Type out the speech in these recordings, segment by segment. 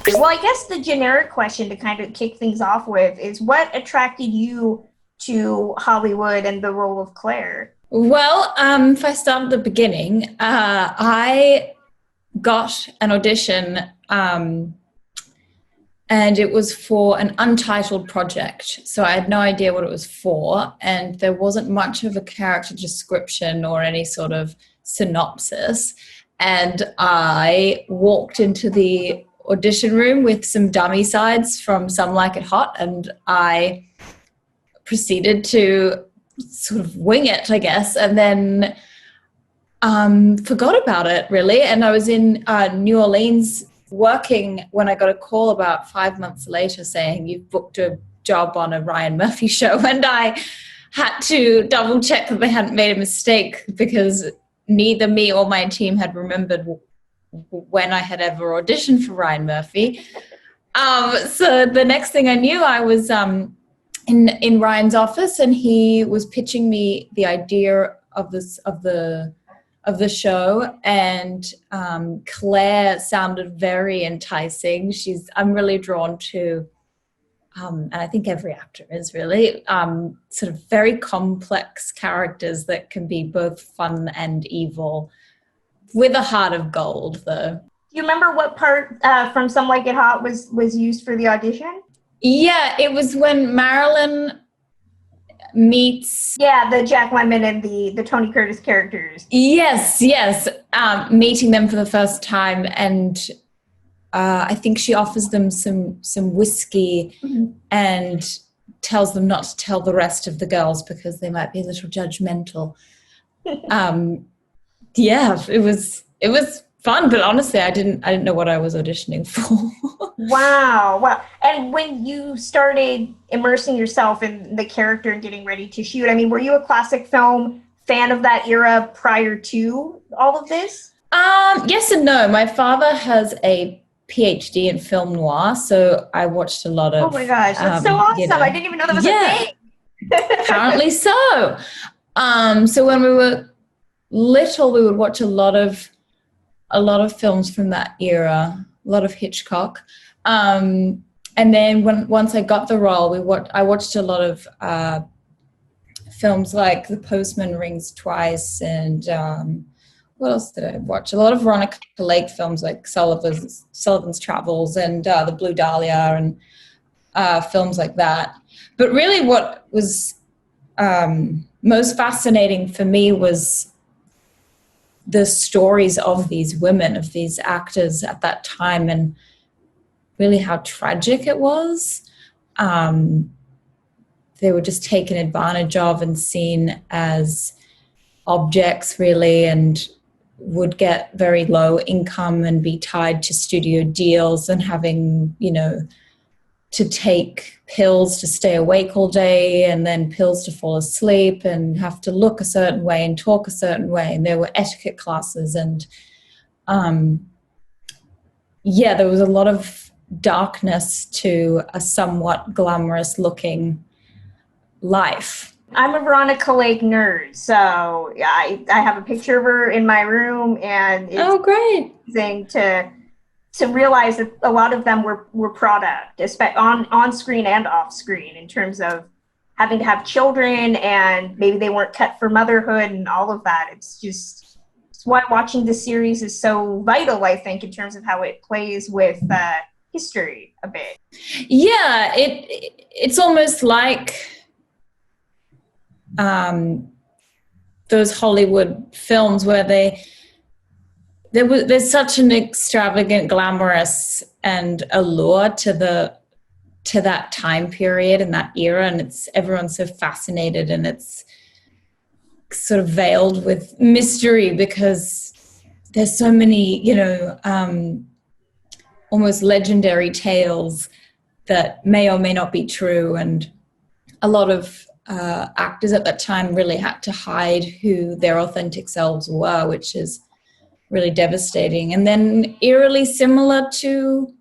Well, I guess the generic question to kind of kick things off with is what attracted you to Hollywood and the role of Claire? Well, if I start at the beginning, I got an audition and it was for an untitled project. So I had no idea what it was for, and there wasn't much of a character description or any sort of synopsis. And I walked into the audition room with some dummy sides from Some Like It Hot, and I proceeded to sort of wing it, I guess, and then forgot about it, really. And I was in New Orleans working when I got a call about 5 months later saying, "You've booked a job on a Ryan Murphy show." And I had to double check that they hadn't made a mistake, because neither me or my team had remembered when I had ever auditioned for Ryan Murphy. So the next thing I knew, I was in Ryan's office, and he was pitching me the idea of the show, and Claire sounded very enticing. I'm really drawn to, and I think every actor is really, sort of very complex characters that can be both fun and evil, with a heart of gold, though. Do you remember what part from Some Like It Hot was used for the audition? Yeah, it was when Marilyn meets... Yeah, the Jack Lemmon and the Tony Curtis characters. Yes. Meeting them for the first time, and I think she offers them some whiskey and tells them not to tell the rest of the girls because they might be a little judgmental. Yeah, it was fun, but honestly, I didn't know what I was auditioning for. Wow. And when you started immersing yourself in the character and getting ready to shoot, I mean, were you a classic film fan of that era prior to all of this? Yes and no. My father has a PhD in film noir, so I watched a lot of... Oh my gosh, that's so awesome. I didn't even know that was a thing. Apparently so. So when we were little, we would watch a lot of films from that era, a lot of Hitchcock. And then once I got the role, I watched a lot of films like The Postman Rings Twice, and what else did I watch? A lot of Veronica Lake films like Sullivan's Travels and The Blue Dahlia, and films like that. But really what was most fascinating for me was the stories of these women, of these actors at that time, and really how tragic it was. They were just taken advantage of and seen as objects, really, and would get very low income and be tied to studio deals and having, to take pills to stay awake all day and then pills to fall asleep and have to look a certain way and talk a certain way. And there were etiquette classes, and there was a lot of darkness to a somewhat glamorous looking life. I'm a Veronica Lake nerd, so I have a picture of her in my room, and it's great. amazing to realize that a lot of them were product, on screen and off screen, in terms of having to have children, and maybe they weren't cut for motherhood and all of that. It's why watching this series is so vital, I think, in terms of how it plays with history a bit. Yeah, it's almost like those Hollywood films where there's such an extravagant, glamorous, and allure to that time period and that era, and everyone's so fascinated, and it's sort of veiled with mystery because there's so many, almost legendary tales that may or may not be true, and a lot of actors at that time really had to hide who their authentic selves were, which is really devastating. And then eerily similar to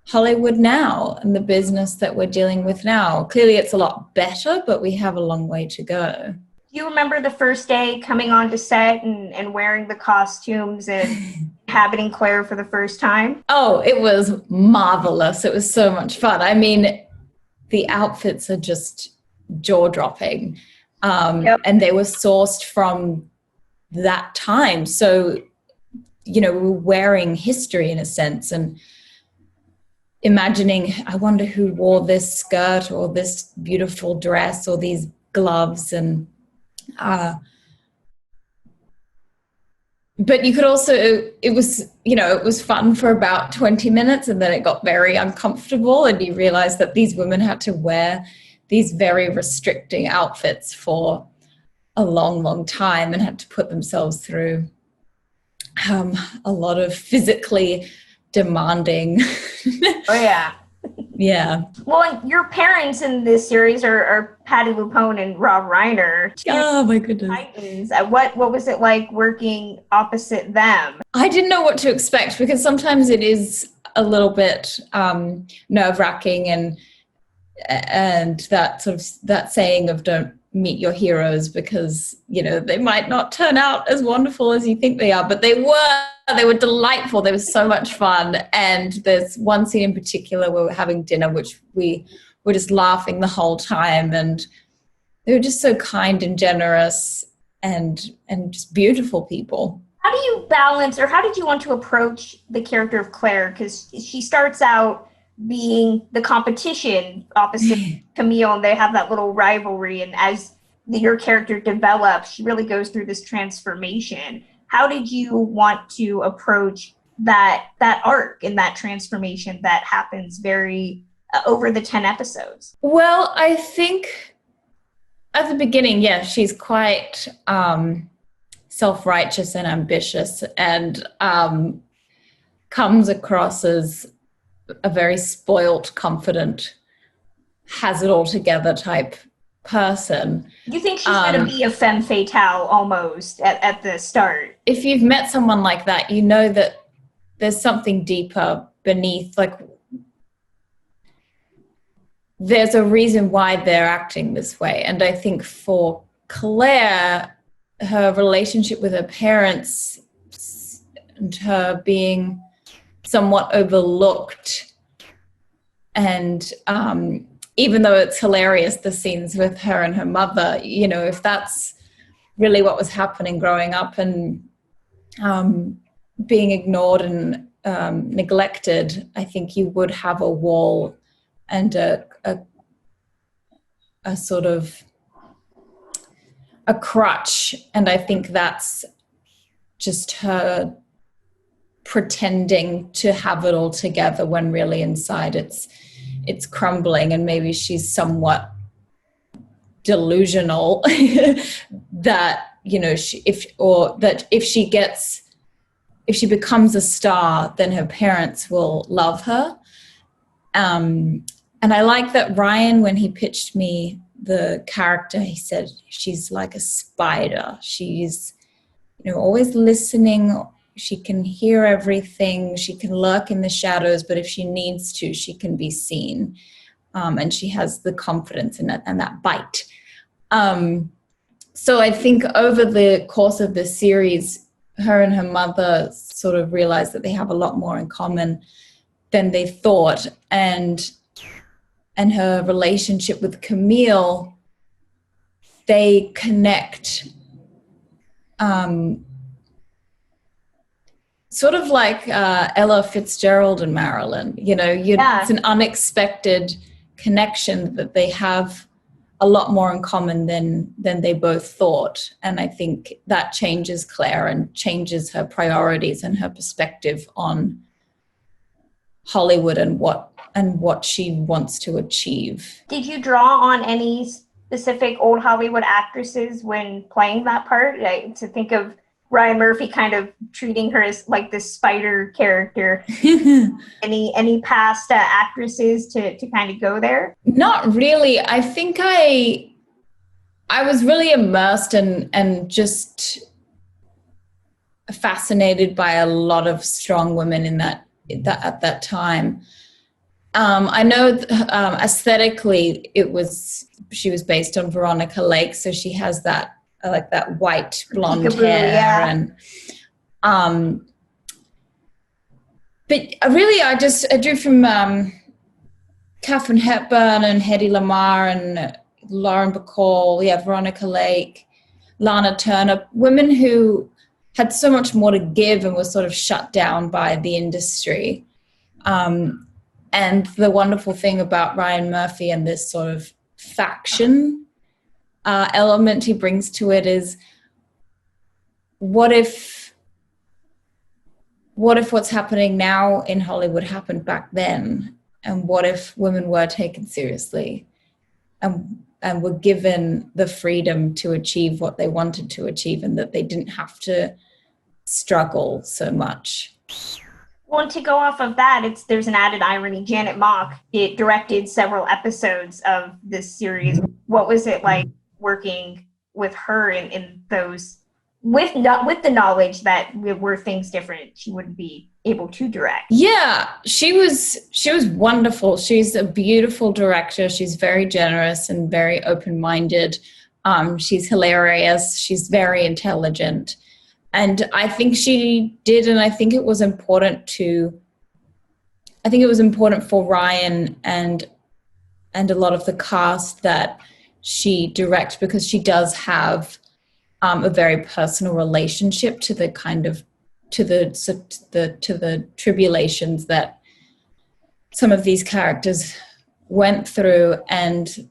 Hollywood now and the business that we're dealing with now. Clearly it's a lot better, but we have a long way to go. Do you remember the first day coming onto set and wearing the costumes and inhabiting Claire for the first time? Oh, it was marvelous. It was so much fun. I mean, the outfits are just jaw-dropping. And they were sourced from that time. So, we're wearing history in a sense, and imagining, I wonder who wore this skirt or this beautiful dress or these gloves. And but you could also, it was fun for about 20 minutes, and then it got very uncomfortable, and you realize that these women had to wear these very restricting outfits for a long, long time and had to put themselves through a lot of physically demanding. Oh, yeah. Yeah. Well, your parents in this series are Patti LuPone and Rob Reiner. Oh, my goodness. Titans. What was it like working opposite them? I didn't know what to expect, because sometimes it is a little bit nerve-wracking, and that sort of that saying of don't meet your heroes, because they might not turn out as wonderful as you think they are, but they were delightful. They were so much fun. And there's one scene in particular where we're having dinner, which we were just laughing the whole time, and they were just so kind and generous and just beautiful people. How do you balance, or how did you want to approach the character of Claire? Because she starts out being the competition opposite Camille, and they have that little rivalry. And as your character develops, she really goes through this transformation. How did you want to approach that arc and that transformation that happens very over the 10 episodes? Well, I think at the beginning, she's quite self-righteous and ambitious, and comes across as a very spoilt, confident, has it all together type person. You think she's going to be a femme fatale almost at the start? If you've met someone like that, you know that there's something deeper beneath. Like, there's a reason why they're acting this way. And I think for Claire, her relationship with her parents and her being somewhat overlooked, and even though it's hilarious, the scenes with her and her mother, if that's really what was happening growing up, and being ignored and neglected, I think you would have a wall and a sort of a crutch. And I think that's just her pretending to have it all together when really inside it's crumbling, and maybe she's somewhat delusional that if she becomes a star, then her parents will love her. And I like that Ryan, when he pitched me the character, he said she's like a spider. She's always listening. She can hear everything. She can lurk in the shadows, but if she needs to, she can be seen. And she has the confidence and that bite. So I think over the course of the series, her and her mother sort of realized that they have a lot more in common than they thought. And her relationship with Camille, they connect sort of like Ella Fitzgerald and Marilyn. It's an unexpected connection that they have a lot more in common than they both thought. And I think that changes Claire and changes her priorities and her perspective on Hollywood and what she wants to achieve. Did you draw on any specific old Hollywood actresses when playing that part? To think of Ryan Murphy kind of treating her as like this spider character. Any past actresses to kind of go there? Not really. I think I was really immersed and just fascinated by a lot of strong women at that time. I know aesthetically she was based on Veronica Lake, so she has that like that white blonde hair, and But really, I drew from Katharine Hepburn and Hedy Lamarr and Lauren Bacall, Veronica Lake, Lana Turner, women who had so much more to give and were sort of shut down by the industry. And the wonderful thing about Ryan Murphy and this sort of faction element he brings to it is, what if what's happening now in Hollywood happened back then? And what if women were taken seriously and were given the freedom to achieve what they wanted to achieve, and that they didn't have to struggle so much? Well, and to go off of that, there's an added irony. Janet Mock directed several episodes of this series. What was it like working with her in those, with the knowledge that were things different, she wouldn't be able to direct? Yeah, she was wonderful. She's a beautiful director. She's very generous and very open-minded. She's hilarious. She's very intelligent. And I think she did, and I think it was important for Ryan and a lot of the cast that she direct, because she does have a very personal relationship to the kind of to the tribulations that some of these characters went through, and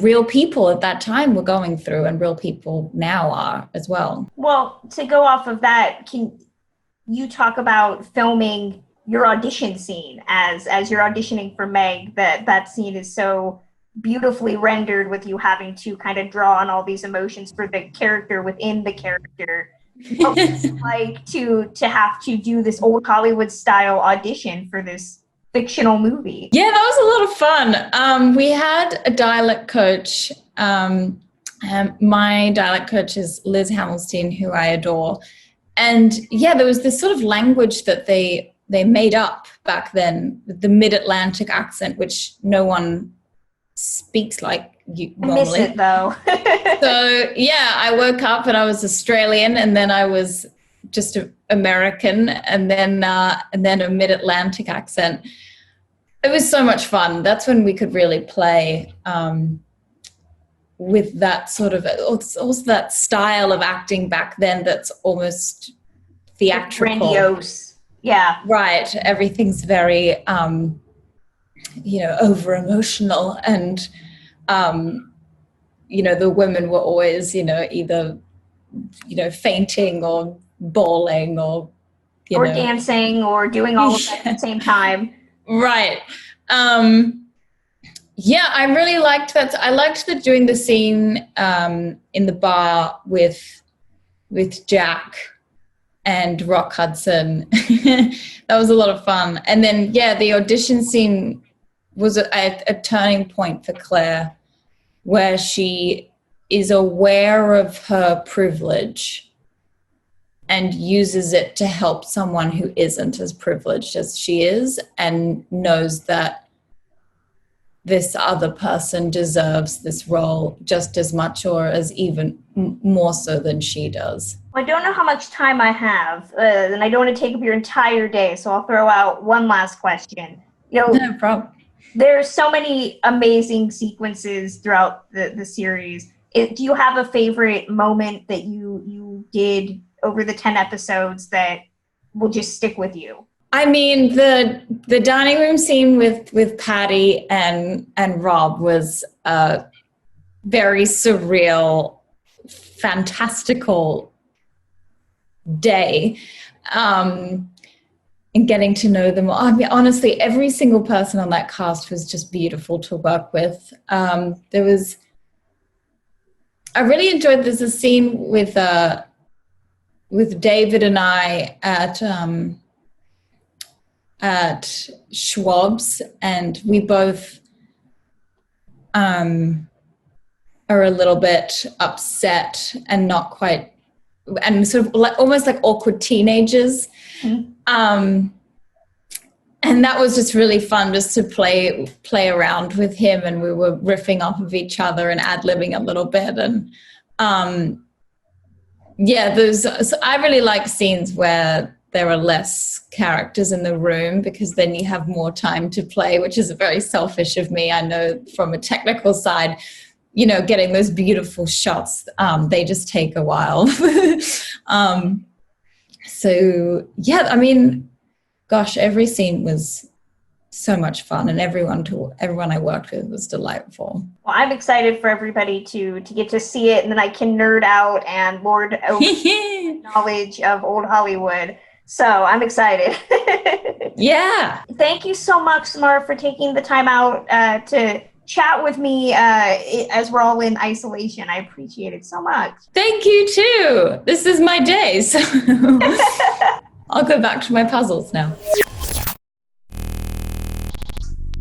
real people at that time were going through, and real people now are as well. Well, to go off of that, can you talk about filming your audition scene as you're auditioning for Meg? That scene is so beautifully rendered, with you having to kind of draw on all these emotions for the character within the character. What was it like to have to do this old Hollywood style audition for this fictional movie? Yeah, that was a lot of fun. We had a dialect coach. My dialect coach is Liz Hamilstein, who I adore. And yeah, there was this sort of language that they made up back then, the mid-Atlantic accent, which no one speaks like you normally. I miss it though. So yeah, I woke up and I was Australian, and then I was just American, and then a mid-Atlantic accent. It was so much fun. That's when we could really play with that sort of, also that style of acting back then that's almost theatrical. Grandiose. Yeah. Right. Everything's very, over emotional, and, the women were always, either, fainting or bawling or dancing or doing all of that at the same time. Right. Yeah, I really liked that. I liked doing the scene in the bar with Jack and Rock Hudson. That was a lot of fun. And then, yeah, the audition scene was a turning point for Claire, where she is aware of her privilege and uses it to help someone who isn't as privileged as she is, and knows that this other person deserves this role just as much, or as even more so than she does. I don't know how much time I have, and I don't want to take up your entire day, so I'll throw out one last question. No problem. There's so many amazing sequences throughout the series. Do you have a favorite moment that you did over the 10 episodes that will just stick with you? I mean, the dining room scene with Patty and Rob was a very surreal, fantastical day. And getting to know them. I mean, honestly, every single person on that cast was just beautiful to work with. I really enjoyed, there's a scene with David and I at Schwab's, and we both are a little bit upset and not quite, and sort of almost like awkward teenagers. Mm-hmm. And that was just really fun, just to play around with him, and we were riffing off of each other and ad-libbing a little bit. And so I really like scenes where there are less characters in the room, because then you have more time to play, which is very selfish of me. I know from a technical side, getting those beautiful shots, they just take a while. So yeah, I mean, gosh, every scene was so much fun, and everyone I worked with was delightful. Well, I'm excited for everybody to get to see it, and then I can nerd out and lord over knowledge of old Hollywood. So I'm excited. Yeah. Thank you so much, Samara, for taking the time out to chat with me as we're all in isolation. I appreciate it so much. Thank you too. This is my day, so I'll go back to my puzzles now.